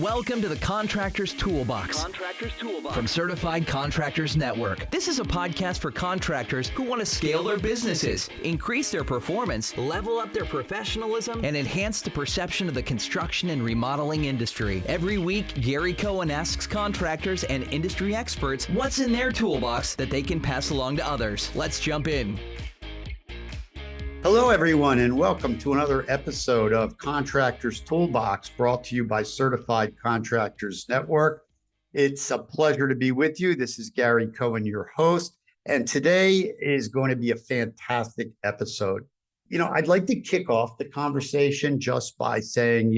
Welcome to the Contractors Toolbox. From Certified Contractors Network. This is a podcast for contractors who want to scale their businesses, increase their performance, level up their professionalism, and enhance the perception of the construction and remodeling industry. Every week, Gary Cohen asks contractors and industry experts what's in their toolbox that they can pass along to others. Let's jump in. Hello, everyone, and welcome to another episode of Contractors Toolbox, brought to you by Certified Contractors Network. It's a pleasure to be with you. This is Gary Cohen, your host, and today is going to be a fantastic episode. I'd like to kick off the conversation just by saying,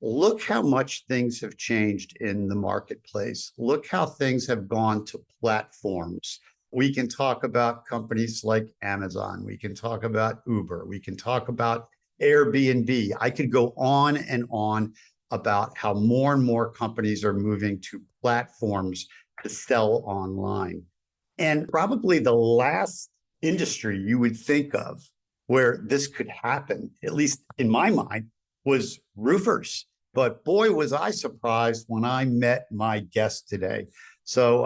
look how much things have changed in the marketplace. Look how things have gone to platforms. We can talk about companies like Amazon. We can talk about Uber. We can talk about Airbnb. I could go on and on about how more and more companies are moving to platforms to sell online. And probably the last industry you would think of where this could happen, at least in my mind, was roofers. But boy, was I surprised when I met my guest today. So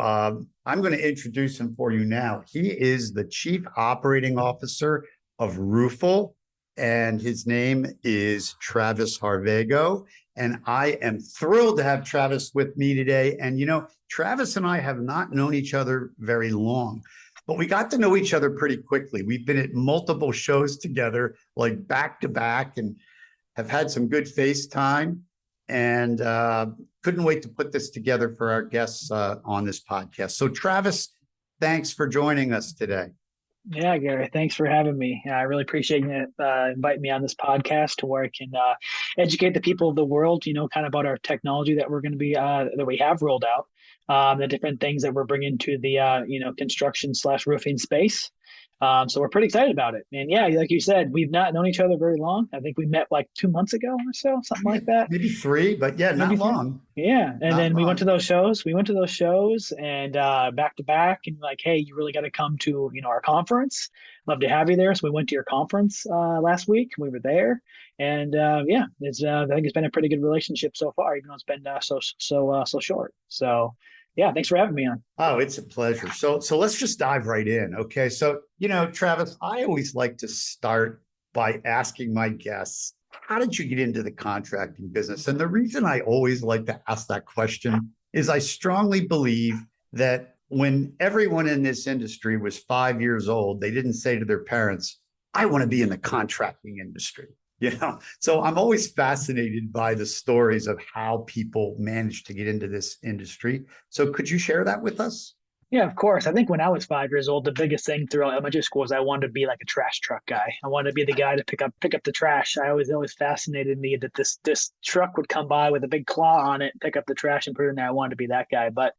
I'm going to introduce him for you now. He is the Chief Operating Officer of ROOFLE, and his name is Travis Harvego. And I am thrilled to have Travis with me today. And, Travis and I have not known each other very long, but we got to know each other pretty quickly. We've been at multiple shows together, like back to back, and have had some good FaceTime. And couldn't wait to put this together for our guests on this podcast. So Travis, thanks for joining us today. Yeah, Gary, thanks for having me. I really appreciate you inviting me on this podcast to where I can educate the people of the world, kind of about our technology that we're going to be, that we have rolled out, the different things that we're bringing to the, construction/roofing space. So we're pretty excited about it. And yeah, like you said, we've not known each other very long. I think we met like 2 months ago or so, something like that. Maybe 3, but yeah, not long. Yeah. And then we went to those shows. And back to back and like, hey, you really got to come to, our conference. Love to have you there. So we went to your conference last week. We were there. And I think it's been a pretty good relationship so far, even though it's been so short. So yeah, thanks for having me on. Oh, it's a pleasure. So let's just dive right in. Okay. So, Travis, I always like to start by asking my guests, how did you get into the contracting business? And the reason I always like to ask that question is I strongly believe that when everyone in this industry was 5 years old, they didn't say to their parents, I want to be in the contracting industry. So I'm always fascinated by the stories of how people manage to get into this industry. So could you share that with us? Yeah, of course. I think when I was 5 years old, the biggest thing throughout elementary school was I wanted to be like a trash truck guy. I wanted to be the guy to pick up the trash. I always fascinated me that this truck would come by with a big claw on it, pick up the trash and put it in there. I wanted to be that guy. But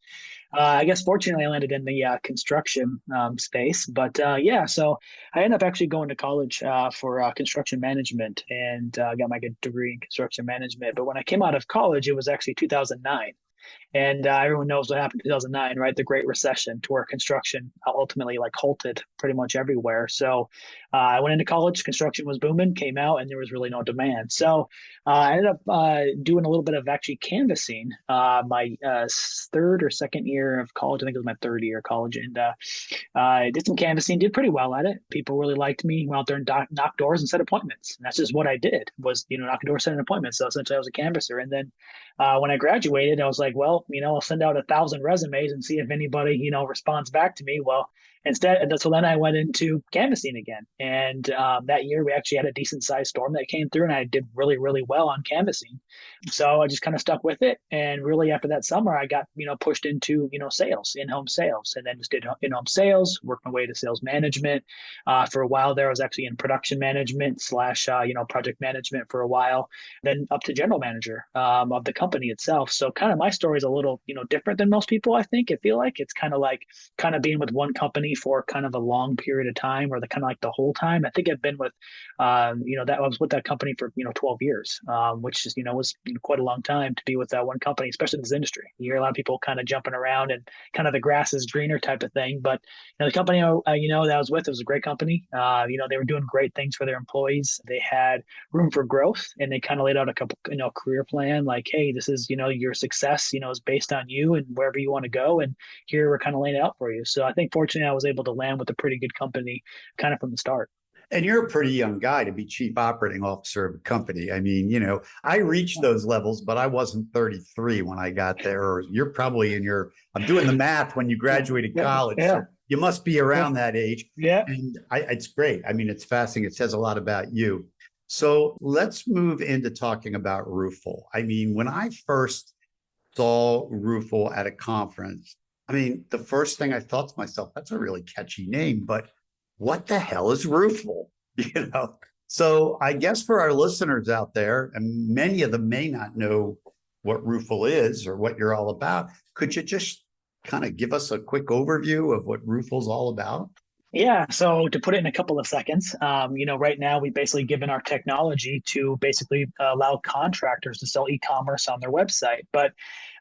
I guess fortunately I landed in the construction space. But so I ended up actually going to college for construction management and got my degree in construction management. But when I came out of college, it was actually 2009. And everyone knows what happened in 2009, right? The Great Recession, to where construction ultimately halted pretty much everywhere. So I went into college, construction was booming, came out, and there was really no demand. So I ended up doing a little bit of actually canvassing my third or second year of college. I think it was my third year of college. And I did some canvassing, did pretty well at it. People really liked me, went out there and knocked doors and set appointments. And that's just what I did was, knocking doors, setting appointments. So essentially I was a canvasser. And then when I graduated, I was like, well, I'll send out 1,000 resumes and see if anybody, responds back to me. Well, so then I went into canvassing again. And that year we actually had a decent sized storm that came through and I did really, really well on canvassing. So I just kind of stuck with it. And really after that summer, I got, pushed into, sales, in-home sales, and then just did in-home sales, worked my way to sales management. For a while there, I was actually in production management / project management for a while, then up to general manager of the company itself. So kind of my story is a little, different than most people, I think. I feel like it's kind of being with one company company for kind of a long period of time, or the kind of like the whole time. I think I've been with, that I was with that company for 12 years, which is was quite a long time to be with that one company, especially in this industry. You hear a lot of people kind of jumping around and kind of the grass is greener type of thing. But the company that I was with, it was a great company. They were doing great things for their employees. They had room for growth, and they kind of laid out a couple career plan, like, hey, this is your success is based on you and wherever you want to go, and here we're kind of laying it out for you. So I think fortunately I was able to land with a pretty good company kind of from the start. And you're a pretty young guy to be chief operating officer of a company. I mean, I reached those levels, but I wasn't 33 when I got there. Or you're probably I'm doing the math, when you graduated college. Yeah. So you must be around that age. Yeah. And it's great. I mean, it's fascinating. It says a lot about you. So let's move into talking about ROOFLE. I mean, when I first saw ROOFLE at a conference, I mean, the first thing I thought to myself, that's a really catchy name, but what the hell is ROOFLE? So I guess for our listeners out there, and many of them may not know what ROOFLE is or what you're all about, could you just kind of give us a quick overview of what ROOFLE's all about? Yeah. So to put it in a couple of seconds, right now we've basically given our technology to basically allow contractors to sell e-commerce on their website. But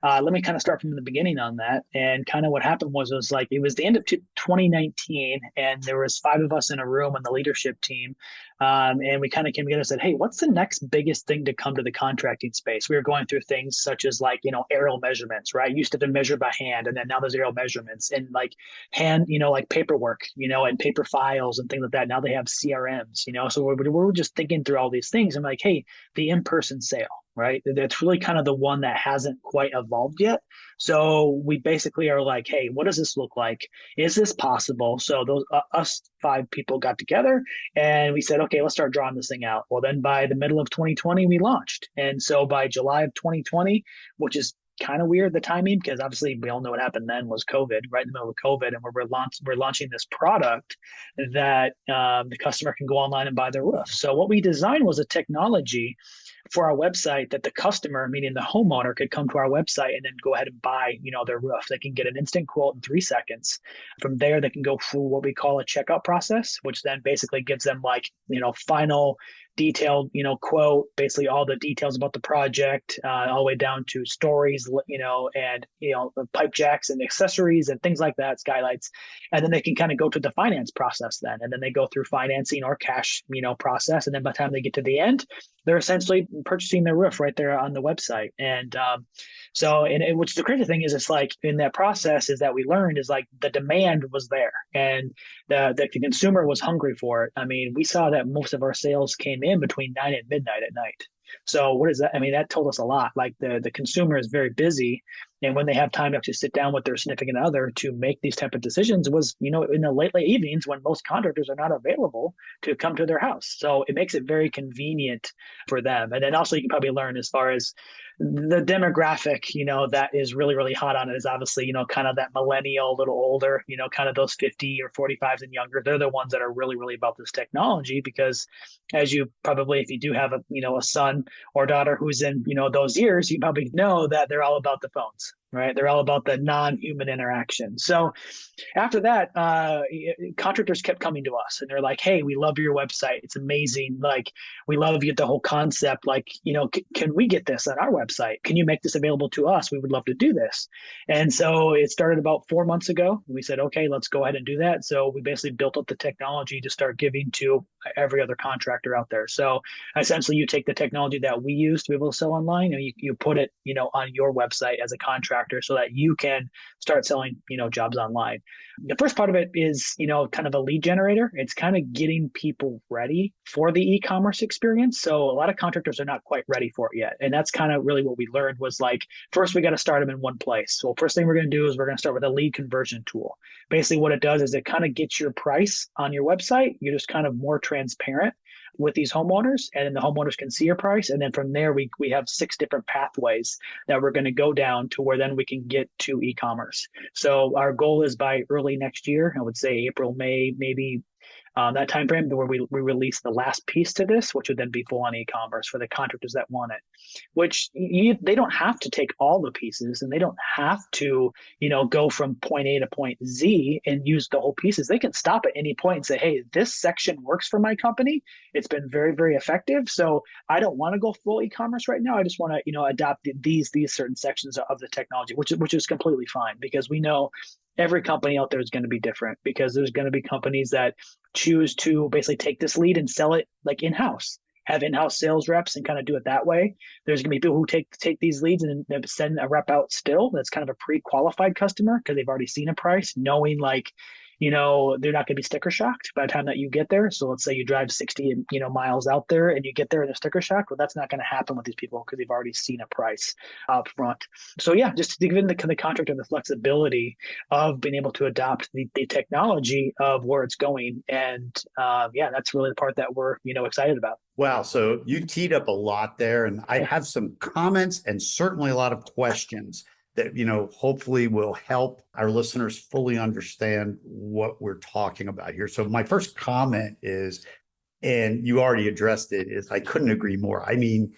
let me kind of start from the beginning on that. And kind of what happened was like, it was the end of 2019, and there was 5 of us in a room on the leadership team. And we kind of came together and said, hey, what's the next biggest thing to come to the contracting space? We were going through things such as like, aerial measurements, right? You used to have to measure by hand, and then now there's aerial measurements, and like hand, like paperwork, and paper files and things like that. Now they have CRMs, so we're just thinking through all these things. I'm like, hey, the in-person sale, right? That's really kind of the one that hasn't quite evolved yet. So we basically are like, hey, what does this look like? Is this possible? So those us 5 people got together and we said, okay, let's start drawing this thing out. Well, then by the middle of 2020, we launched. And so by July of 2020, which is kind of weird, the timing, because obviously we all know what happened then was COVID, right in the middle of COVID, and we're launching this product that the customer can go online and buy their roof. So what we designed was a technology for our website that the customer, meaning the homeowner, could come to our website and then go ahead and buy, their roof. They can get an instant quote in 3 seconds. From there, they can go through what we call a checkout process, which then basically gives them like, final detailed, quote, basically all the details about the project, all the way down to stories, and, the pipe jacks and accessories and things like that, skylights. And then they can kind of go to the finance process then. And then they go through financing or cash, process. And then by the time they get to the end, they're essentially purchasing their roof right there on the website. And which the crazy thing is, it's like in that process is that we learned is like the demand was there and the consumer was hungry for it. I mean, we saw that most of our sales came in between 9 and midnight at night. So what is that? I mean, that told us a lot. Like the consumer is very busy, and when they have time to actually sit down with their significant other to make these type of decisions was, in the late evenings when most contractors are not available to come to their house. So it makes it very convenient for them. And then also you can probably learn as far as the demographic, that is really, really hot on it is obviously, kind of that millennial, a little older, kind of those 50 or 45s and younger. They're the ones that are really, really about this technology because as you probably, if you do have a son or daughter who's in, those years, you probably know that they're all about the phones. Right. They're all about the non-human interaction. So after that, contractors kept coming to us and they're like, hey, we love your website. It's amazing. Like, we love the whole concept. Like, can we get this on our website? Can you make this available to us? We would love to do this. And so it started about 4 months ago. We said, okay, let's go ahead and do that. So we basically built up the technology to start giving to every other contractor out there. So essentially you take the technology that we use to be able to sell online and you put it, on your website as a contractor so that you can start selling, jobs online. The first part of it is, kind of a lead generator. It's kind of getting people ready for the e-commerce experience. So a lot of contractors are not quite ready for it yet. And that's kind of really what we learned was like, first we got to start them in one place. So first thing we're going to do is we're going to start with a lead conversion tool. Basically what it does is it kind of gets your price on your website. You're just kind of more transparent with these homeowners, and then the homeowners can see your price. And then from there, we have 6 different pathways that we're going to go down to where then we can get to e-commerce. So our goal is by early next year, I would say April, May, maybe that time frame where we release the last piece to this, which would then be full on e-commerce for the contractors that want it, which they don't have to take all the pieces and they don't have to, go from point A to point Z and use the whole pieces. They can stop at any point and say, hey, this section works for my company. It's been very, very effective. So I don't want to go full e-commerce right now. I just want to, adopt these certain sections of the technology, which is completely fine, because we know every company out there is going to be different, because there's going to be companies that choose to basically take this lead and sell it like in-house, have in-house sales reps and kind of do it that way. There's going to be people who take these leads and send a rep out still that's kind of a pre-qualified customer because they've already seen a price, knowing like, they're not going to be sticker shocked by the time that you get there. So let's say you drive 60, miles out there and you get there and they're sticker shocked. Well, that's not going to happen with these people because they've already seen a price up front. So yeah, just to give the contractor the flexibility of being able to adopt the technology of where it's going. And that's really the part that we're, excited about. Wow. So you teed up a lot there, and I have some comments and certainly a lot of questions that, hopefully will help our listeners fully understand what we're talking about here. So my first comment is, and you already addressed it, is I couldn't agree more. I mean,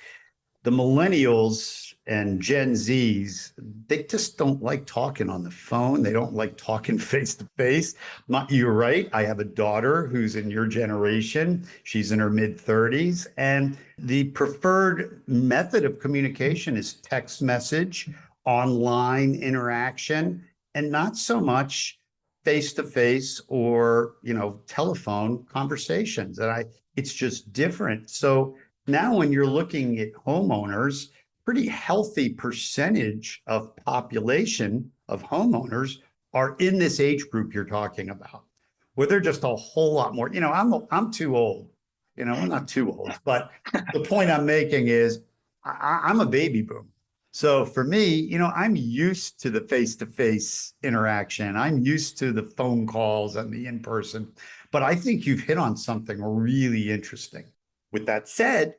the millennials and Gen Zs, they just don't like talking on the phone. They don't like talking face to face. You're right. I have a daughter who's in your generation. She's in her mid-30s. And the preferred method of communication is text message, online interaction, and not so much face-to-face or, telephone conversations. And it's just different. So now when you're looking at homeowners, pretty healthy percentage of population of homeowners are in this age group you're talking about, where they're just a whole lot more. I'm too old. I'm not too old, but the point I'm making is I'm a baby boomer. So for me, I'm used to the face-to-face interaction. I'm used to the phone calls and the in-person, but I think you've hit on something really interesting. With that said,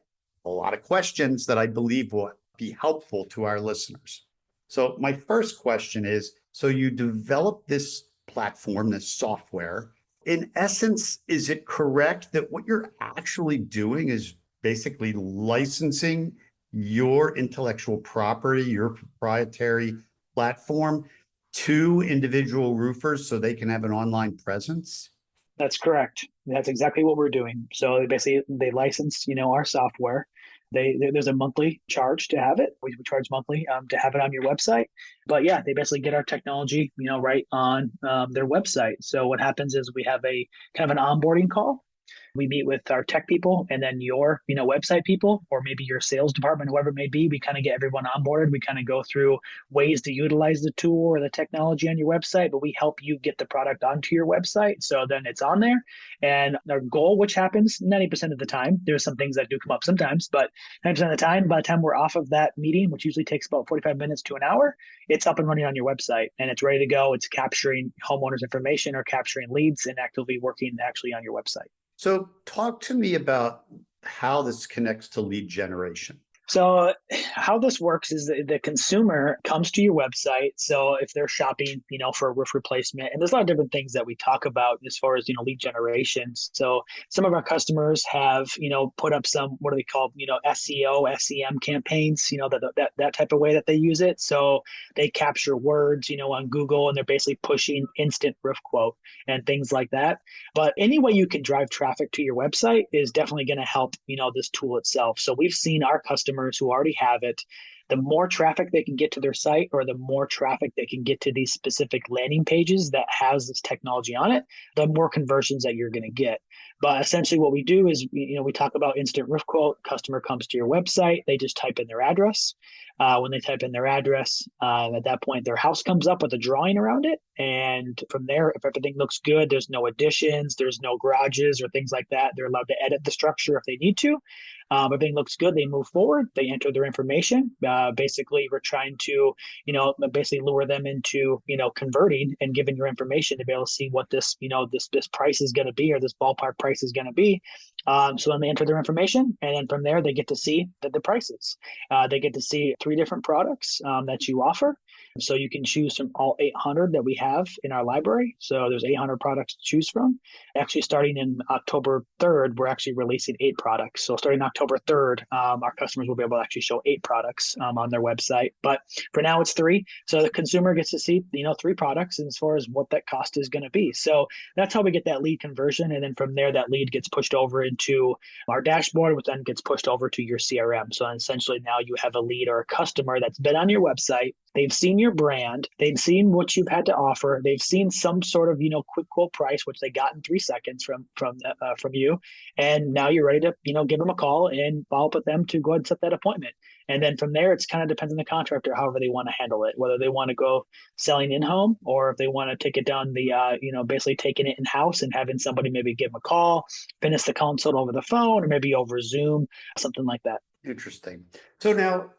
a lot of questions that I believe will be helpful to our listeners. So my first question is, so you developed this platform, this software. In essence, is it correct that what you're actually doing is basically licensing your intellectual property, your proprietary platform to individual roofers so they can have an online presence? That's correct. That's exactly what we're doing. So they license, our software. There's a monthly charge to have it. We charge monthly to have it on your website. But yeah, they basically get our technology, right on their website. So what happens is we have a kind of an onboarding call. We meet with our tech people and then your, website people, or maybe your sales department, whoever it may be. We kind of get everyone onboarded. We kind of go through ways to utilize the tool or the technology on your website, but we help you get the product onto your website. So then it's on there. And our goal, which happens 90% of the time, there's some things that do come up sometimes, but 90% of the time, by the time we're off of that meeting, which usually takes about 45 minutes to an hour, it's up and running on your website and it's ready to go. It's capturing homeowners' information or capturing leads and actively working actually on your website. So talk to me about how this connects to lead generation. So how this works is the consumer comes to your website. So if they're shopping, for a roof replacement, and there's a lot of different things that we talk about as far as, lead generation. So some of our customers have, put up some, what do they call, SEO, SEM campaigns, that type of way that they use it. So they capture words, on Google, and they're basically pushing instant roof quote and things like that. But any way you can drive traffic to your website is definitely going to help, this tool itself. So we've seen our customers who already have it, the more traffic they can get to their site, or the more traffic they can get to these specific landing pages that has this technology on it, the more conversions that you're going to get. But essentially what we do is, we talk about instant roof quote. Customer comes to your website, they just type in their address. When they type in their address, at that point, their house comes up with a drawing around it. And from there, if everything looks good, there's no additions, there's no garages or things like that, they're allowed to edit the structure if they need to. Everything looks good, they move forward, they enter their information. Basically, we're trying to, basically lure them into, converting and giving your information to be able to see what this, this price is going to be, or this ballpark price is going to be. So then they enter their information, and then from there, they get to see the prices. They get to see 3 different products that you offer. So you can choose from all 800 that we have in our library. So there's 800 products to choose from. Actually, starting in October 3rd, we're actually releasing 8 products. So starting October 3rd, our customers will be able to actually show 8 products on their website. But for now, it's 3. So the consumer gets to see, 3 products and as far as what that cost is going to be. So that's how we get that lead conversion. And then from there, that lead gets pushed over into our dashboard, which then gets pushed over to your CRM. So essentially now you have a lead or a customer that's been on your website. They've seen your brand. They've seen what you've had to offer. They've seen some sort of, quick quote price, which they got in 3 seconds from you. And now you're ready to, give them a call and follow up with them to go ahead and set that appointment. And then from there, it's kind of depends on the contractor, however they want to handle it, whether they want to go selling in-home or if they want to take it down the, basically taking it in-house and having somebody maybe give them a call, finish the consult over the phone or maybe over Zoom, something like that. Interesting. So now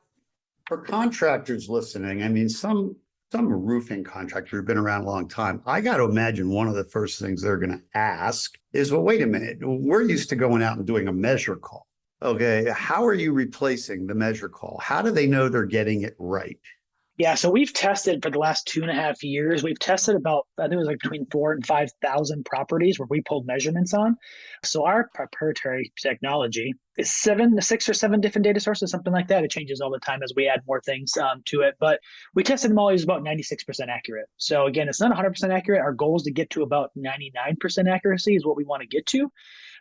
for contractors listening, I mean, some roofing contractors have been around a long time. I got to imagine one of the first things they're going to ask is, well, wait a minute, we're used to going out and doing a measure call. Okay, how are you replacing the measure call? How do they know they're getting it right? Yeah, so we've tested for the last 2.5 years. We've tested about, I think it was like between 4,000 and 5,000 properties where we pulled measurements on. So our proprietary technology is 6 or 7 different data sources, something like that. It changes all the time as we add more things to it. But we tested them all. It was about 96% accurate. So again, it's not 100% accurate. Our goal is to get to about 99% accuracy is what we want to get to.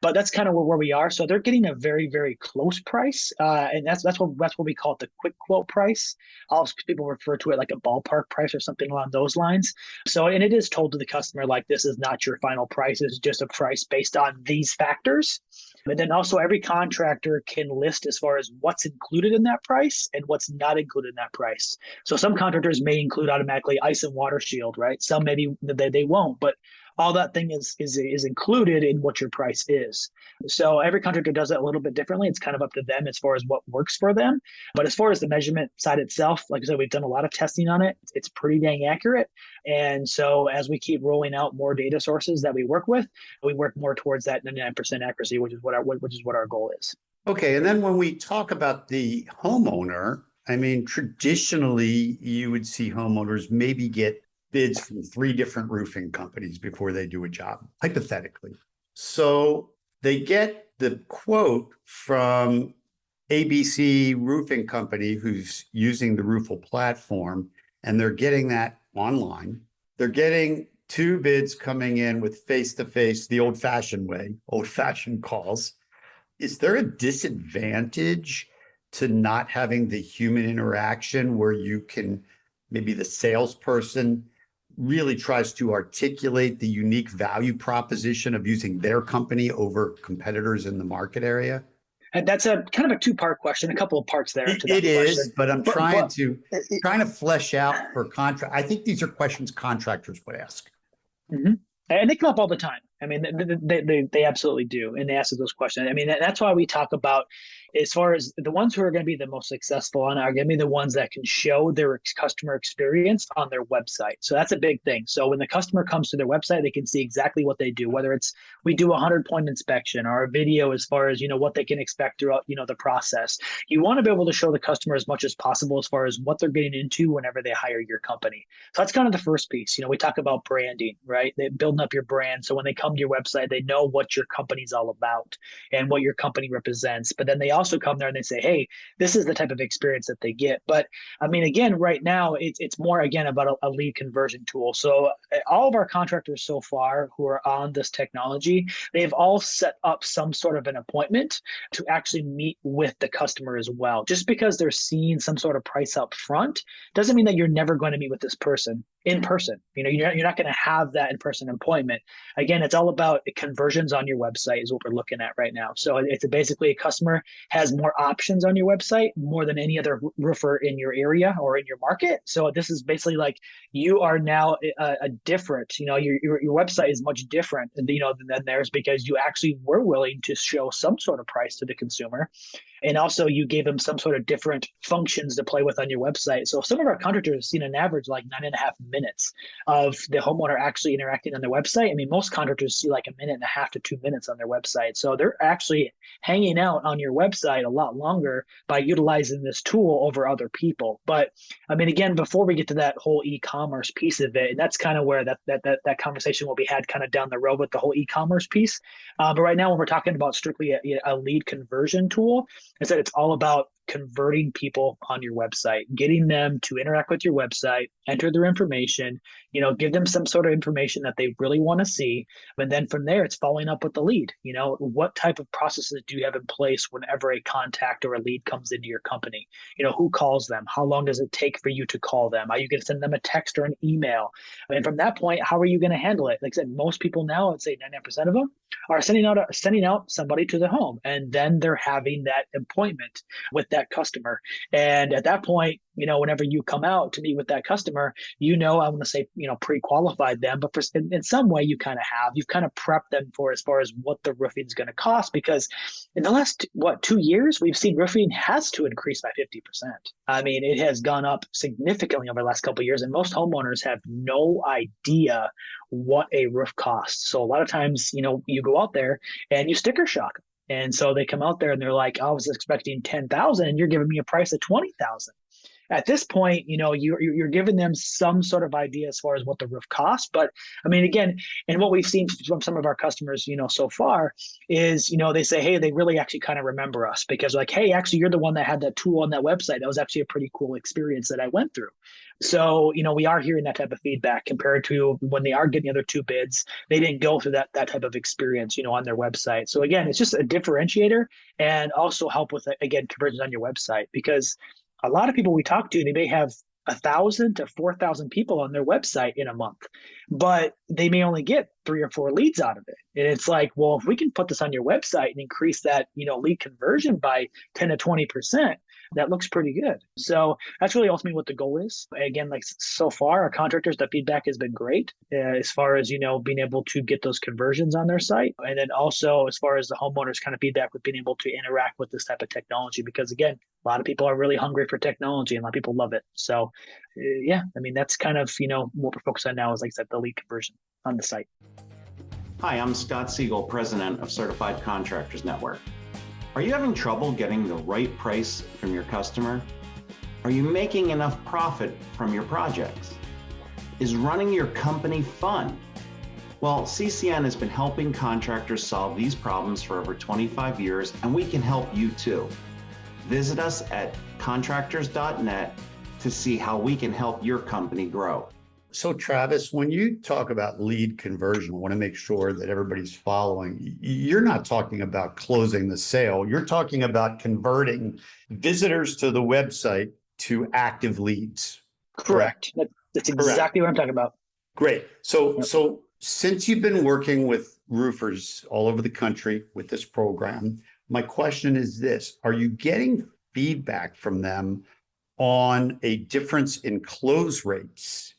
But that's kind of where we are. So they're getting a very, very close price. And that's what we call it, the quick quote price. Also, people refer to it like a ballpark price or something along those lines. So, and it is told to the customer, like, this is not your final price. It's just a price based on these factors. And then also every contractor can list as far as what's included in that price and what's not included in that price. So some contractors may include automatically ice and water shield, right? Some maybe they won't, but all that thing is included in what your price is. So every contractor does it a little bit differently. It's kind of up to them as far as what works for them. But as far as the measurement side itself, like I said, we've done a lot of testing on it. It's pretty dang accurate. And so as we keep rolling out more data sources that we work with, we work more towards that 99% accuracy, which is what our goal is. Okay, and then when we talk about the homeowner, I mean, traditionally you would see homeowners maybe get bids from 3 different roofing companies before they do a job, hypothetically. So they get the quote from ABC Roofing Company, who's using the ROOFLE platform, and they're getting that online. They're getting 2 bids coming in with face-to-face, the old-fashioned way, old-fashioned calls. Is there a disadvantage to not having the human interaction where you can, maybe the salesperson really tries to articulate the unique value proposition of using their company over competitors in the market area? And that's a kind of a 2-part question, a couple of parts there. To that It is, question. but I'm trying to flesh out for contract. I think these are questions contractors would ask. Mm-hmm. And they come up all the time. I mean, they absolutely do. And they ask those questions. I mean, that's why we talk about, as far as the ones who are going to be the most successful on are going to be the ones that can show their customer experience on their website. So that's a big thing. So when the customer comes to their website, they can see exactly what they do, whether it's we do a 100-point inspection or a video as far as, what they can expect throughout, the process. You want to be able to show the customer as much as possible as far as what they're getting into whenever they hire your company. So that's kind of the first piece. We talk about branding, right? They're building up your brand. So when they come to your website, they know what your company's all about and what your company represents. But then they also come there and they say, hey, this is the type of experience that they get. But I mean, again, right now, it's more, again, about a lead conversion tool. So all of our contractors so far who are on this technology, they've all set up some sort of an appointment to actually meet with the customer as well. Just because they're seeing some sort of price up front doesn't mean that you're never going to meet with this person in person. You're not going to have that in-person appointment. Again, it's all about conversions on your website is what we're looking at right now. So it's basically a customer has more options on your website more than any other roofer in your area or in your market. So this is basically like you are now a different, your website is much different, than theirs because you actually were willing to show some sort of price to the consumer. And also you gave them some sort of different functions to play with on your website. So some of our contractors seen an average like 9.5 minutes of the homeowner actually interacting on their website. I mean, most contractors see like 1.5 to 2 minutes on their website. So they're actually hanging out on your website a lot longer by utilizing this tool over other people. But I mean, again, before we get to that whole e-commerce piece of it, and that's kind of where that conversation will be had kind of down the road with the whole e-commerce piece. But right now, when we're talking about strictly a lead conversion tool, is that it's all about converting people on your website, getting them to interact with your website, enter their information, give them some sort of information that they really want to see. And then from there, it's following up with the lead. What type of processes do you have in place whenever a contact or a lead comes into your company? Who calls them? How long does it take for you to call them? Are you going to send them a text or an email? And from that point, how are you going to handle it? Like I said, most people now, I'd say 99% of them are sending out somebody to the home, and then they're having that appointment with that customer. And at that point, whenever you come out to meet with that customer, I want to say, pre-qualified them, but in some way you've kind of prepped them for as far as what the roofing is going to cost, because in the last, 2 years, we've seen roofing has to increase by 50%. I mean, it has gone up significantly over the last couple of years, and most homeowners have no idea what a roof costs. So a lot of times, you go out there and you sticker shock. And so they come out there and they're like, I was expecting 10,000 and you're giving me a price of 20,000. At this point, you're giving them some sort of idea as far as what the roof costs. But I mean, again, and what we've seen from some of our customers, so far is, they say, hey, they really actually kind of remember us because like, hey, actually, you're the one that had that tool on that website. That was actually a pretty cool experience that I went through. So, we are hearing that type of feedback compared to when they are getting the other two bids. They didn't go through that type of experience, on their website. So again, it's just a differentiator and also help with, again, conversions on your website, because a lot of people we talk to, they may have 1,000 to 4,000 people on their website in a month, but they may only get 3 or 4 leads out of it. And it's like, well, if we can put this on your website and increase that, lead conversion by 10 to 20%, that looks pretty good. So that's really ultimately what the goal is. Again, like so far, our contractors, the feedback has been great as far as, being able to get those conversions on their site. And then also as far as the homeowners kind of feedback with being able to interact with this type of technology, because again, a lot of people are really hungry for technology and a lot of people love it. So yeah, I mean, that's kind of, what we're focused on now is, like I said, the lead conversion on the site. Hi, I'm Scott Siegel, president of Certified Contractors Network. Are you having trouble getting the right price from your customer? Are you making enough profit from your projects? Is running your company fun? Well, CCN has been helping contractors solve these problems for over 25 years, and we can help you too. Visit us at contractors.net to see how we can help your company grow. So Travis, when you talk about lead conversion, I want to make sure that everybody's following. You're not talking about closing the sale. You're talking about converting visitors to the website to active leads. Correct. That's exactly what I'm talking about. Great. So since you've been working with roofers all over the country with this program, my question is this: are you getting feedback from them on a difference in close rates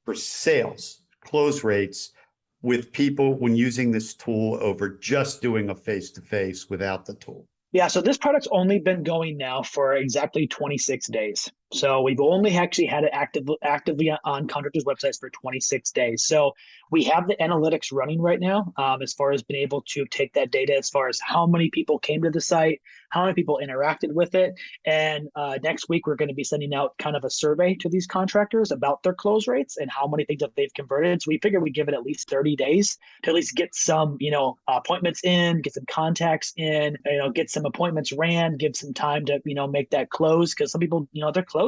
for sales, close rates with people when using this tool over just doing a face-to-face without the tool? Yeah, so this product's only been going now for exactly 26 days. So we've only actually had it actively on contractors' websites for 26 days. So we have the analytics running right now as far as being able to take that data as far as how many people came to the site, how many people interacted with it. And next week, we're going to be sending out kind of a survey to these contractors about their close rates and how many things that they've converted. So we figure we give it at least 30 days to at least get some, appointments in, get some contacts in, get some appointments ran, give some time to, make that close. Because some people, they're closing,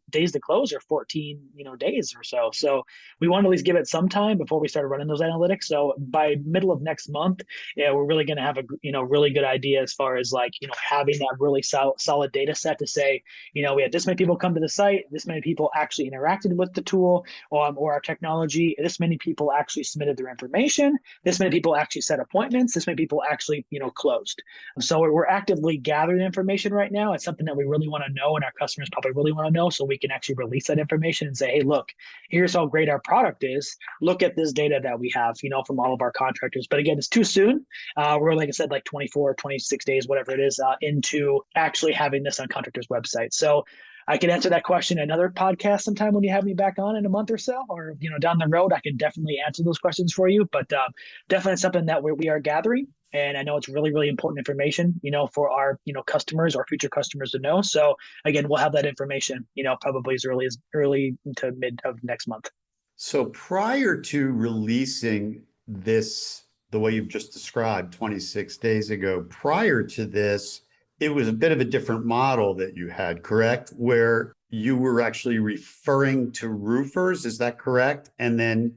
days to close are 14, days or so. So we want to at least give it some time before we start running those analytics. So by middle of next month, we're really going to have a, really good idea as far as like, having that really solid data set to say, we had this many people come to the site, this many people actually interacted with the tool or our technology, this many people actually submitted their information, this many people actually set appointments, this many people actually, closed. So we're actively gathering information right now. It's something that we really want to know, and our customers probably really want to know, so we can actually release that information and say, hey, look, here's how great our product is. Look at this data that we have, from all of our contractors. But again, it's too soon. We're, like I said, like 24, 26 days, whatever it is, into actually having this on contractors' websites. So I can answer that question in another podcast sometime when you have me back on in a month or so, or down the road. I can definitely answer those questions for you. But definitely something that we are gathering, and I know it's really, really important information, for our customers or future customers to know. So again, we'll have that information, probably as early to mid of next month. So prior to releasing this, the way you've just described 26 days ago, prior to this, it was a bit of a different model that you had, correct? Where you were actually referring to roofers, is that correct? And then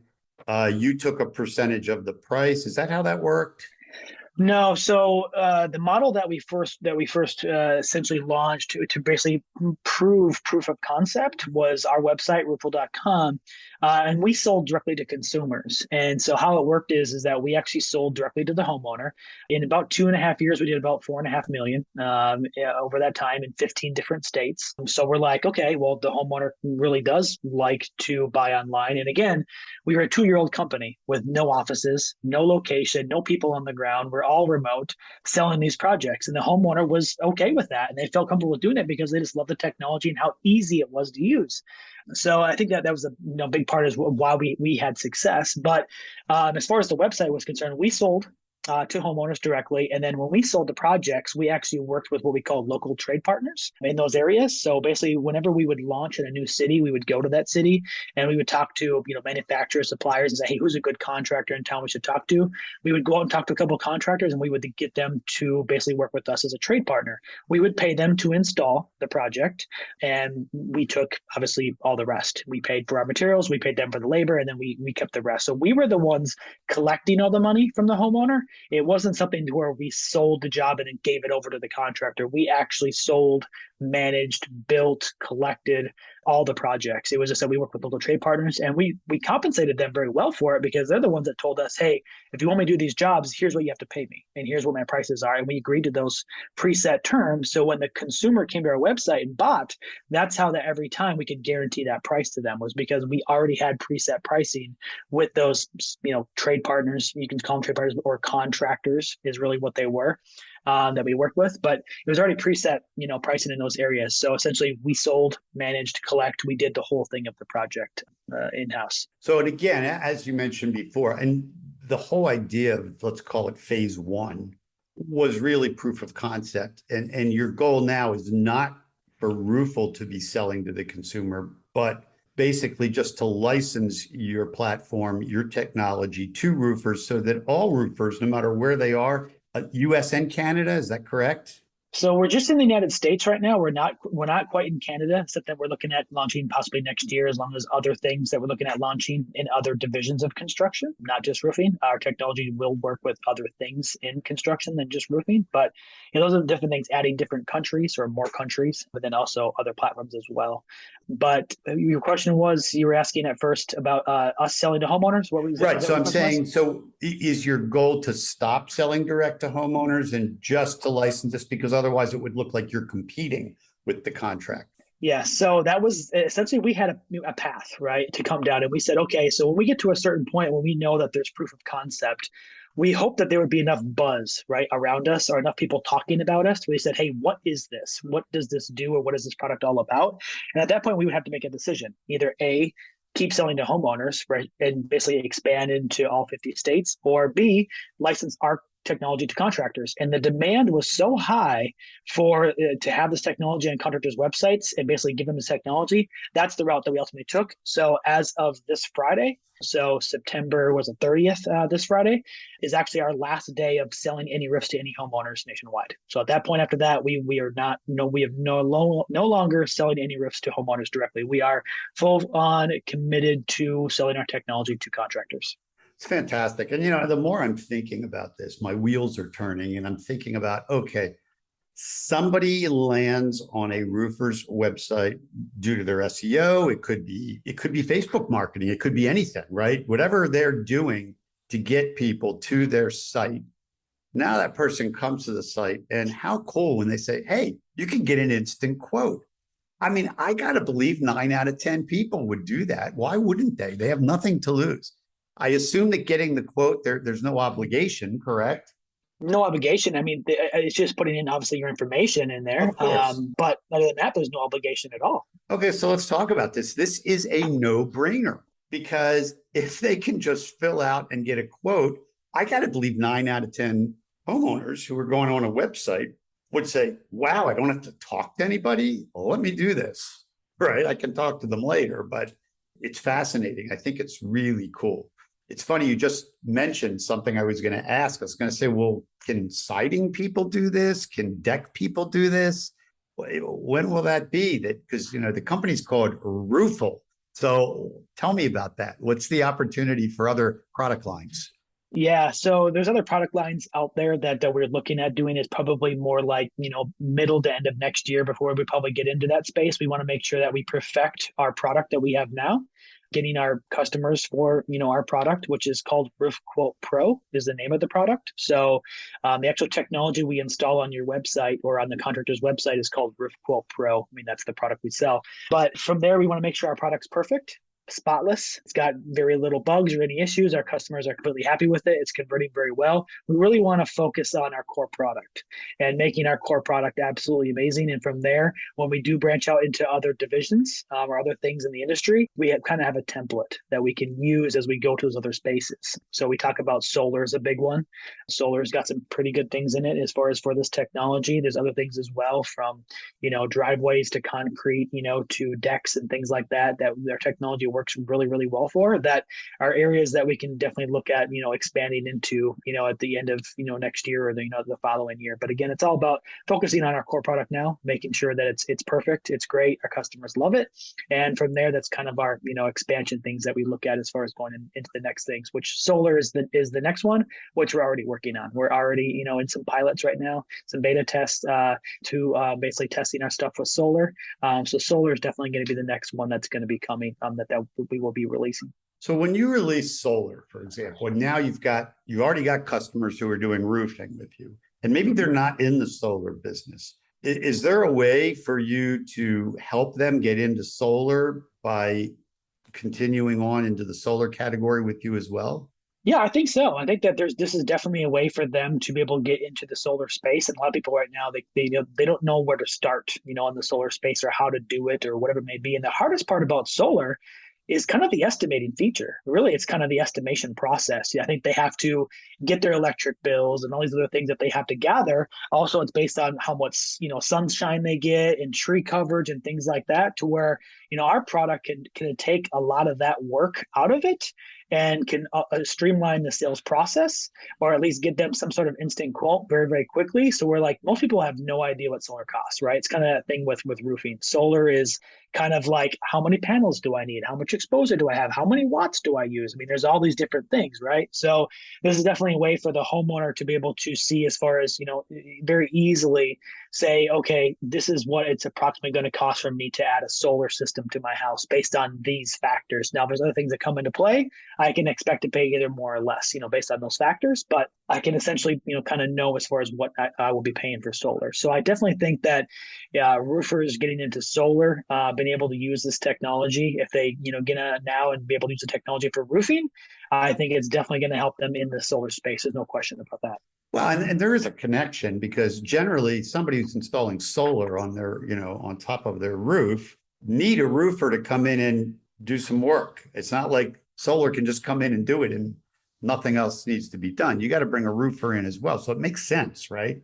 you took a percentage of the price. Is that how that worked? No, so the model that we first essentially launched to basically prove proof of concept was our website, ROOFLE.com, and we sold directly to consumers. And so how it worked is that we actually sold directly to the homeowner. In about 2.5 years, we did about 4.5 million over that time in 15 different states. So we're like, okay, well, the homeowner really does like to buy online. And again, we were a 2-year-old company with no offices, no location, no people on the ground. We're all remote selling these projects. And the homeowner was okay with that. And they felt comfortable doing it because they just loved the technology and how easy it was to use. So I think that was a big part of why we had success. But as far as the website was concerned, we sold to homeowners directly. And then when we sold the projects, we actually worked with what we call local trade partners in those areas. So basically, whenever we would launch in a new city, we would go to that city and we would talk to manufacturers, suppliers, and say, hey, who's a good contractor in town we should talk to? We would go out and talk to a couple of contractors, and we would get them to basically work with us as a trade partner. We would pay them to install the project, and we took obviously all the rest. We paid for our materials, we paid them for the labor, and then we kept the rest. So we were the ones collecting all the money from the homeowner. It wasn't something where we sold the job and then gave it over to the contractor. We actually sold, managed, built, collected all the projects. It was just that we worked with local trade partners, and we compensated them very well for it because they're the ones that told us, hey, if you want me to do these jobs, here's what you have to pay me, and here's what my prices are. And we agreed to those preset terms. So when the consumer came to our website and bought, that's how that every time we could guarantee that price to them, was because we already had preset pricing with those, trade partners. You can call them trade partners, or contractors is really what they were. That we worked with, but it was already preset, pricing in those areas. So essentially we sold, managed, collect. We did the whole thing of the project in-house. So, and again, as you mentioned before, and the whole idea of, let's call it phase one, was really proof of concept. And your goal now is not for ROOFLE to be selling to the consumer, but basically just to license your platform, your technology to roofers so that all roofers, no matter where they are, US and Canada, is that correct? So we're just in the United States right now. We're not quite in Canada, except that we're looking at launching possibly next year, as long as other things that we're looking at launching in other divisions of construction, not just roofing. Our technology will work with other things in construction than just roofing. But those are the different things, adding different countries or more countries, but then also other platforms as well. But your question was, you were asking at first about us selling to homeowners. What was right? So I'm saying, so is your goal to stop selling direct to homeowners and just to license this, because otherwise it would look like you're competing with the contract? Yeah, so that was essentially, we had a path, right, to come down. And we said, okay, so when we get to a certain point when we know that there's proof of concept, we hope that there would be enough buzz, right, around us, or enough people talking about us. We said, hey, what is this? What does this do? Or what is this product all about? And at that point, we would have to make a decision. Either A, keep selling to homeowners, right, and basically expand into all 50 states, or B, license our technology to contractors. And the demand was so high for to have this technology on contractors' websites and basically give them the technology. That's the route that we ultimately took. So as of this Friday, so September was the 30th, this Friday, is actually our last day of selling any roofs to any homeowners nationwide. So at that point, after that, we have no longer selling any roofs to homeowners directly. We are full on committed to selling our technology to contractors. It's fantastic. And, the more I'm thinking about this, my wheels are turning, and I'm thinking about, okay, somebody lands on a roofer's website due to their SEO. It could be Facebook marketing. It could be anything, right? Whatever they're doing to get people to their site. Now that person comes to the site, and how cool when they say, hey, you can get an instant quote. I mean, I got to believe 9 out of 10 people would do that. Why wouldn't they? They have nothing to lose. I assume that getting the quote, there's no obligation, correct? No obligation. I mean, it's just putting in obviously your information in there. Of course. But other than that, there's no obligation at all. Okay, so let's talk about this. This is a no-brainer because if they can just fill out and get a quote, I got to believe 9 out of 10 homeowners who are going on a website would say, wow, I don't have to talk to anybody. Well, let me do this, right? I can talk to them later, but it's fascinating. I think it's really cool. It's funny, you just mentioned something I was going to ask. I was going to say, well, can siding people do this? Can deck people do this? When will that be? That because the company's called ROOFLE. So tell me about that. What's the opportunity for other product lines? Yeah, so there's other product lines out there that we're looking at doing. Is probably more like, middle to end of next year before we probably get into that space. We want to make sure that we perfect our product that we have now, getting our customers for, our product, which is called RoofQuote Pro is the name of the product. So the actual technology we install on your website or on the contractor's website is called RoofQuote Pro. I mean, that's the product we sell. But from there, we want to make sure our product's perfect, spotless. It's got very little bugs or any issues. Our customers are completely happy with it. It's converting very well. We really want to focus on our core product and making our core product absolutely amazing. And from there, when we do branch out into other divisions or other things in the industry, we kind of have a template that we can use as we go to those other spaces. So we talk about solar is a big one. Solar's got some pretty good things in it as far as for this technology. There's other things as well from, driveways to concrete, to decks and things like that their technology works really, really well for, that are areas that we can definitely look at, expanding into, at the end of, next year or the following year. But again, it's all about focusing on our core product now, making sure that it's perfect, it's great, our customers love it. And from there, that's kind of our, expansion things that we look at as far as going into the next things, which solar is the next one, which we're already working on. We're already, in some pilots right now, some beta tests to basically testing our stuff with solar. So solar is definitely going to be the next one that's going to be coming that we will be releasing. So when you release solar, for example, and now you already got customers who are doing roofing with you, and maybe they're not in the solar business. Is there a way for you to help them get into solar by continuing on into the solar category with you as well? Yeah, I think so. I think that this is definitely a way for them to be able to get into the solar space. And a lot of people right now, they don't know where to start, in the solar space or how to do it or whatever it may be. And the hardest part about solar is kind of the estimating feature. Really, it's kind of the estimation process. I think they have to get their electric bills and all these other things that they have to gather. Also, it's based on how much, sunshine they get and tree coverage and things like that, to where, our product can take a lot of that work out of it and can streamline the sales process, or at least get them some sort of instant quote very, very quickly. So we're like, most people have no idea what solar costs, right? It's kind of that thing with roofing. Solar is kind of like, how many panels do I need? How much exposure do I have? How many watts do I use? I mean, there's all these different things, right? So this is definitely a way for the homeowner to be able to see, as far as, very easily say, okay, this is what it's approximately going to cost for me to add a solar system to my house based on these factors. Now, there's other things that come into play. I can expect to pay either more or less, based on those factors, but I can essentially, kind of know as far as what I will be paying for solar. So I definitely think that roofers getting into solar, being able to use this technology, if they, get out now and be able to use the technology for roofing, I think it's definitely going to help them in the solar space. There's no question about that. Well, and there is a connection, because generally somebody who's installing solar on their, on top of their roof need a roofer to come in and do some work. It's not like solar can just come in and do it and nothing else needs to be done. You got to bring a roofer in as well. So it makes sense, right?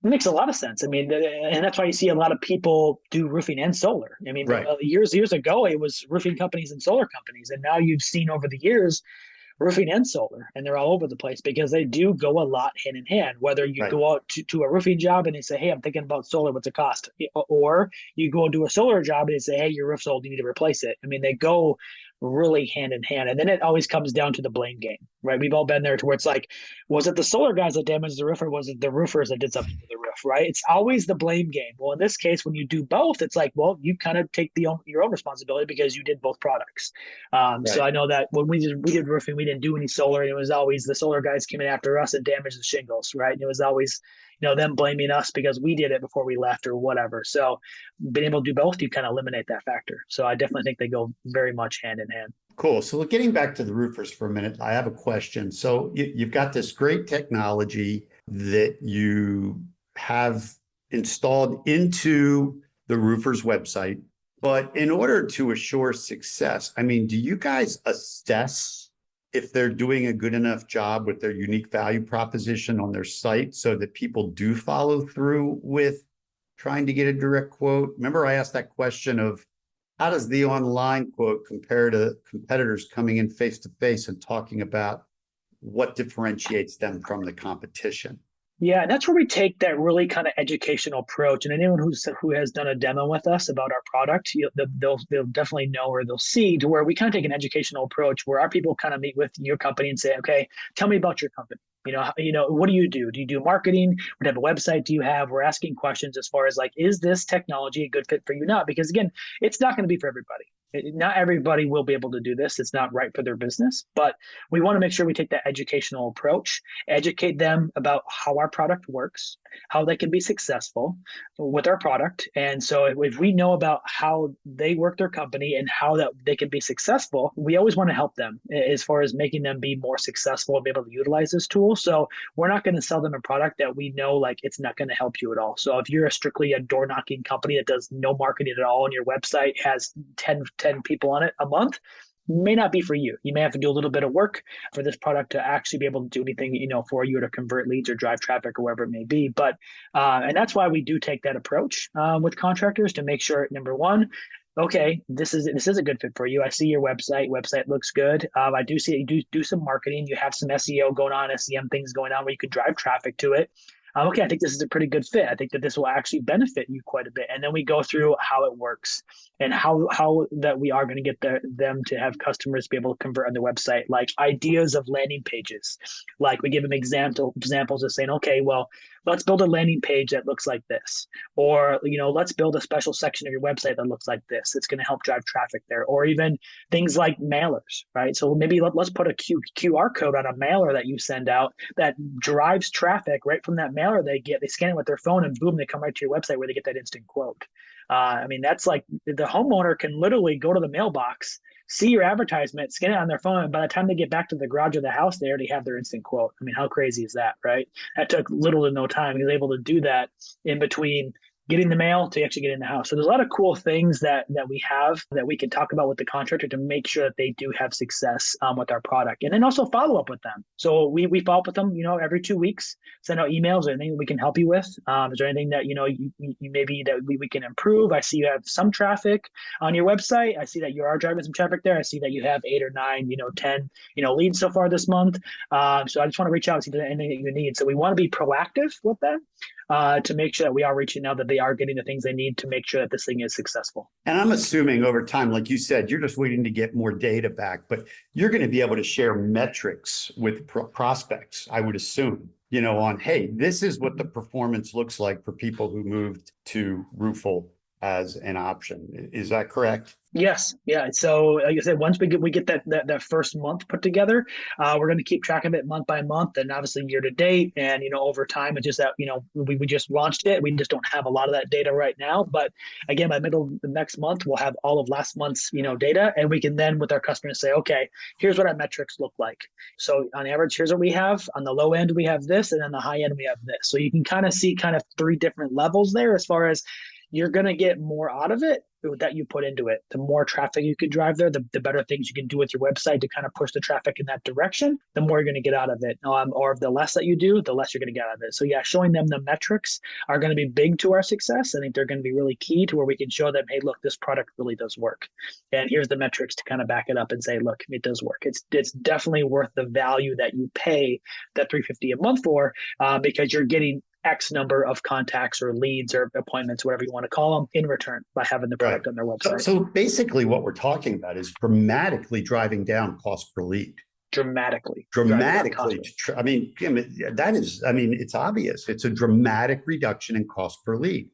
It makes a lot of sense. I mean, and that's why you see a lot of people do roofing and solar. I mean, right. years ago, it was roofing companies and solar companies. And now you've seen over the years, roofing and solar, and they're all over the place because they do go a lot hand in hand. Whether you right. go out to a roofing job and they say, hey, I'm thinking about solar, what's it cost? Or you go do a solar job and they say, hey, your roof's old, you need to replace it. I mean, they go really hand in hand. And then it always comes down to the blame game, right? We've all been there to where it's like, was it the solar guys that damaged the roof, or was it the roofers that did something to the roof, right? It's always the blame game. Well, in this case, when you do both, it's like, well, you kind of take your own responsibility because you did both products. Right. So I know that when we did roofing, we didn't do any solar, and it was always the solar guys came in after us and damaged the shingles, right? And it was always, them blaming us because we did it before we left or whatever. So being able to do both, you kind of eliminate that factor. So I definitely think they go very much hand in hand. Cool. So getting back to the roofers for a minute, I have a question. So you've got this great technology. that you have installed into the roofer's website. But in order to assure success, I mean, do you guys assess if they're doing a good enough job with their unique value proposition on their site so that people do follow through with trying to get a direct quote? Remember, I asked that question of how does the online quote compare to competitors coming in face to face and talking about what differentiates them from the competition? Yeah, and that's where we take that really kind of educational approach. And anyone who has done a demo with us about our product, they'll definitely know, or they'll see, to where we kind of take an educational approach where our people kind of meet with your company and say, okay, tell me about your company. What do you do? Do you do marketing? What type of website do you have? We're asking questions as far as like, is this technology a good fit for you? Not because, again, it's not going to be for everybody. Not everybody will be able to do this. It's not right for their business, but we want to make sure we take that educational approach, educate them about how our product works, how they can be successful with our product. And so if we know about how they work their company and how that they can be successful, we always want to help them as far as making them be more successful and be able to utilize this tool. So we're not going to sell them a product that we know like it's not going to help you at all. So if you're strictly a door knocking company that does no marketing at all and your website has 10 people on it a month, may not be for you. You may have to do a little bit of work for this product to actually be able to do anything, for you to convert leads or drive traffic or whatever it may be. But, and that's why we do take that approach with contractors to make sure, number one, okay, this is a good fit for you. I see your website. Website looks good. I do see you do some marketing. You have some SEO going on, SEM things going on where you could drive traffic to it. Okay, I think this is a pretty good fit. I think that this will actually benefit you quite a bit. And then we go through how it works and how that we are going to get them to have customers be able to convert on their website, like ideas of landing pages. Like we give them examples of saying, okay, well, let's build a landing page that looks like this. Or, let's build a special section of your website that looks like this. It's going to help drive traffic there. Or even things like mailers, right? So maybe let's put a QR code on a mailer that you send out that drives traffic right from that mailer they scan it with their phone and boom, they come right to your website where they get that instant quote. That's like the homeowner can literally go to the mailbox, see your advertisement, scan it on their phone, and by the time they get back to the garage of the house, they already have their instant quote. I mean, how crazy is that, right? That took little to no time. He was able to do that in between getting the mail to actually get in the house. So there's a lot of cool things that we have that we can talk about with the contractor to make sure that they do have success with our product. And then also follow up with them. So we follow up with them, every 2 weeks, send out emails or anything we can help you with. Is there anything that, you maybe that we can improve? I see you have some traffic on your website. I see that you are driving some traffic there. I see that you have 8 or 9, 10, leads so far this month. So I just want to reach out and see if there's anything that you need. So we want to be proactive with them. To make sure that we are reaching out, that they are getting the things they need to make sure that this thing is successful. And I'm assuming over time, like you said, you're just waiting to get more data back, but you're going to be able to share metrics with prospects, I would assume, on, hey, this is what the performance looks like for people who moved to ROOFLE as an option. Is that correct? Yes. Yeah. So like I said, once we get that first month put together, we're going to keep track of it month by month and obviously year to date. And, over time, it's just that, we just launched it. We just don't have a lot of that data right now. But again, by middle of the next month, we'll have all of last month's, data. And we can then with our customers say, okay, here's what our metrics look like. So on average, here's what we have. On the low end, we have this. And on the high end, we have this. So you can kind of see 3 different levels there as far as you're going to get more out of it that you put into it. The more traffic you can drive there, the better things you can do with your website to kind of push the traffic in that direction, the more you're going to get out of it. Or the less that you do, the less you're going to get out of it. So yeah, showing them the metrics are going to be big to our success. I think they're going to be really key to where we can show them, hey, look, this product really does work. And here's the metrics to kind of back it up and say, look, it does work. It's definitely worth the value that you pay that $350 a month for because you're getting X number of contacts or leads or appointments, whatever you want to call them, in return by having the product on their website. So basically what we're talking about is dramatically driving down cost per lead. Dramatically. I mean, it's obvious. It's a dramatic reduction in cost per lead.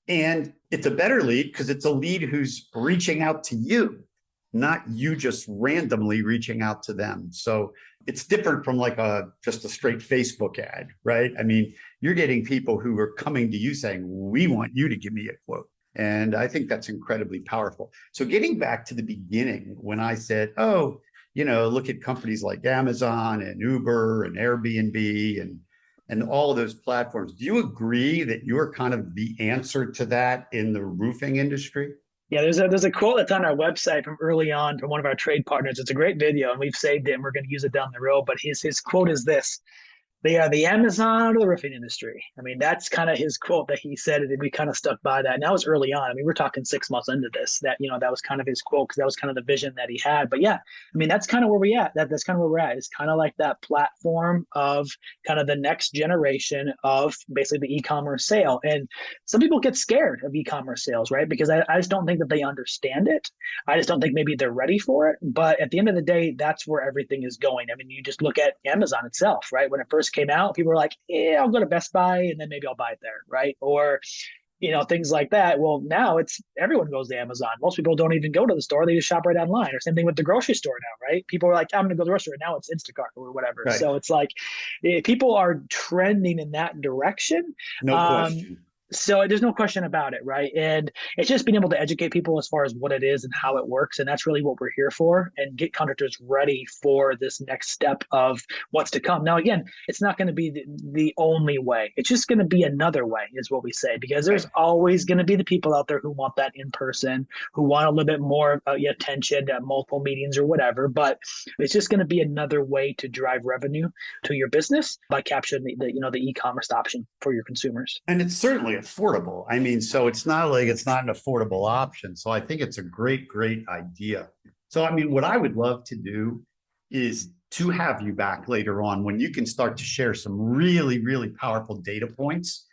And it's a better lead because it's a lead who's reaching out to you, not you just randomly reaching out to them. So it's different from like just a straight Facebook ad, right? I mean, you're getting people who are coming to you saying, we want you to give me a quote. And I think that's incredibly powerful. So getting back to the beginning, when I said, look at companies like Amazon and Uber and Airbnb and and all of those platforms. Do you agree that you're kind of the answer to that in the roofing industry? Yeah, there's a quote that's on our website from early on from one of our trade partners. It's a great video, and we've saved it, and we're going to use it down the road. But his quote is this: "They are the Amazon of the roofing industry." I mean, that's kind of his quote that he said, and we kind of stuck by that. And that was early on. I mean, we're talking 6 months into this. That that was kind of his quote, because that was kind of the vision that he had. But yeah, I mean, that's kind of where we at. That's kind of where we're at. It's kind of like that platform of kind of the next generation of basically the e-commerce sale. And some people get scared of e-commerce sales, right? Because I just don't think that they understand it. I just don't think maybe they're ready for it. But at the end of the day, that's where everything is going. I mean, you just look at Amazon itself, right? When it first came out, people were like, yeah, I'll go to Best Buy and then maybe I'll buy it there, right? Or things like that. Well, now it's everyone goes to Amazon. Most people don't even go to the store. They just shop right online. Or same thing with the grocery store now, right? People are like, I'm going to go to the grocery store. Now it's Instacart or whatever. Right. So it's like people are trending in that direction. No question. So there's no question about it, right? And it's just being able to educate people as far as what it is and how it works. And that's really what we're here for, and get contractors ready for this next step of what's to come. Now, again, it's not going to be the only way. It's just going to be another way is what we say, because there's always going to be the people out there who want that in person, who want a little bit more attention at multiple meetings or whatever. But it's just going to be another way to drive revenue to your business by capturing the e-commerce option for your consumers. And it's certainly affordable. I mean, so it's not like it's not an affordable option. So I think it's a great idea. So, I mean, what I would love to do is to have you back later on when you can start to share some really powerful data points.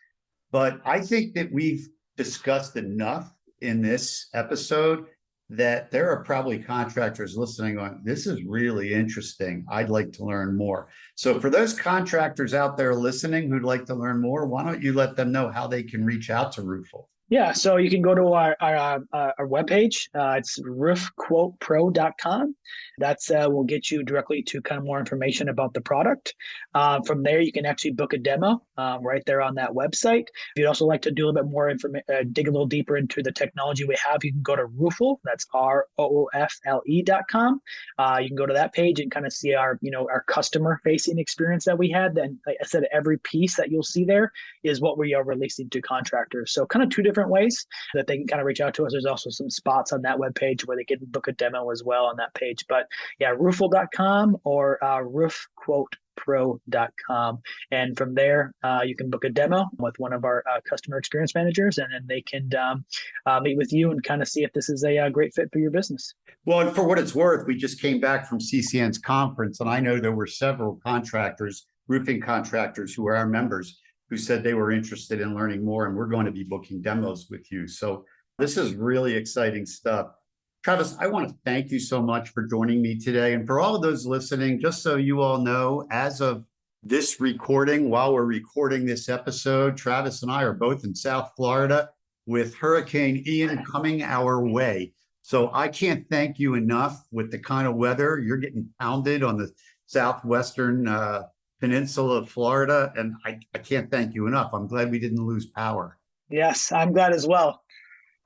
But I think that we've discussed enough in this episode that there are probably contractors listening on, this is really interesting. I'd like to learn more. So for those contractors out there listening who'd like to learn more, why don't you let them know how they can reach out to ROOFLE? Yeah, so you can go to our webpage. It's roofquotepro.com. That's will get you directly to kind of more information about the product. From there, you can actually book a demo right there on that website. If you'd also like to do a little bit more dig a little deeper into the technology we have, you can go to ROOFLE. That's ROOFLE.com. You can go to that page and kind of see our customer facing experience that we had. Then, like I said, every piece that you'll see there is what we are releasing to contractors. So kind of two different ways that they can kind of reach out to us. There's also some spots on that webpage where they can book a demo as well on that page. But yeah, roofle.com or roofquotepro.com. And from there, you can book a demo with one of our customer experience managers, and then they can meet with you and kind of see if this is a great fit for your business. Well, and for what it's worth, we just came back from CCN's conference, and I know there were several contractors, roofing contractors who are our members, who said they were interested in learning more, and we're going to be booking demos with you. So this is really exciting stuff. Travis, I want to thank you so much for joining me today. And for all of those listening, just so you all know, as of this recording, while we're recording this episode, Travis and I are both in South Florida with Hurricane Ian coming our way. So I can't thank you enough with the kind of weather. You're getting pounded on the southwestern peninsula of Florida, and I can't thank you enough. I'm glad we didn't lose power. Yes, I'm glad as well.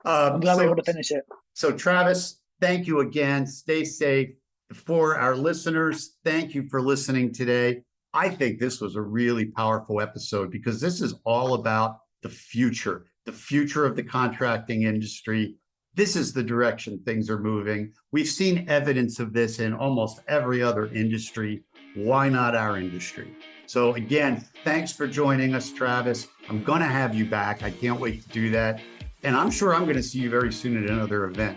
I'm glad we were able to finish it. So Travis, thank you again. Stay safe. For our listeners, thank you for listening today. I think this was a really powerful episode because this is all about the future of the contracting industry. This is the direction things are moving. We've seen evidence of this in almost every other industry. Why not our industry? So again, thanks for joining us, Travis. I'm going to have you back. I can't wait to do that. And I'm sure I'm going to see you very soon at another event,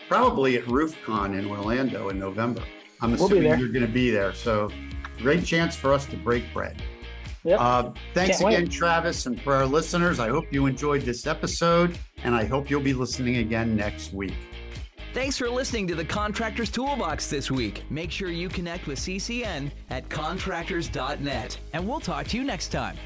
probably at RoofCon in Orlando in November. I'm assuming you're going to be there. So great chance for us to break bread. Yep. Thanks again, Travis. And for our listeners, I hope you enjoyed this episode, and I hope you'll be listening again next week. Thanks for listening to the Contractors Toolbox this week. Make sure you connect with CCN at contractors.net, and we'll talk to you next time.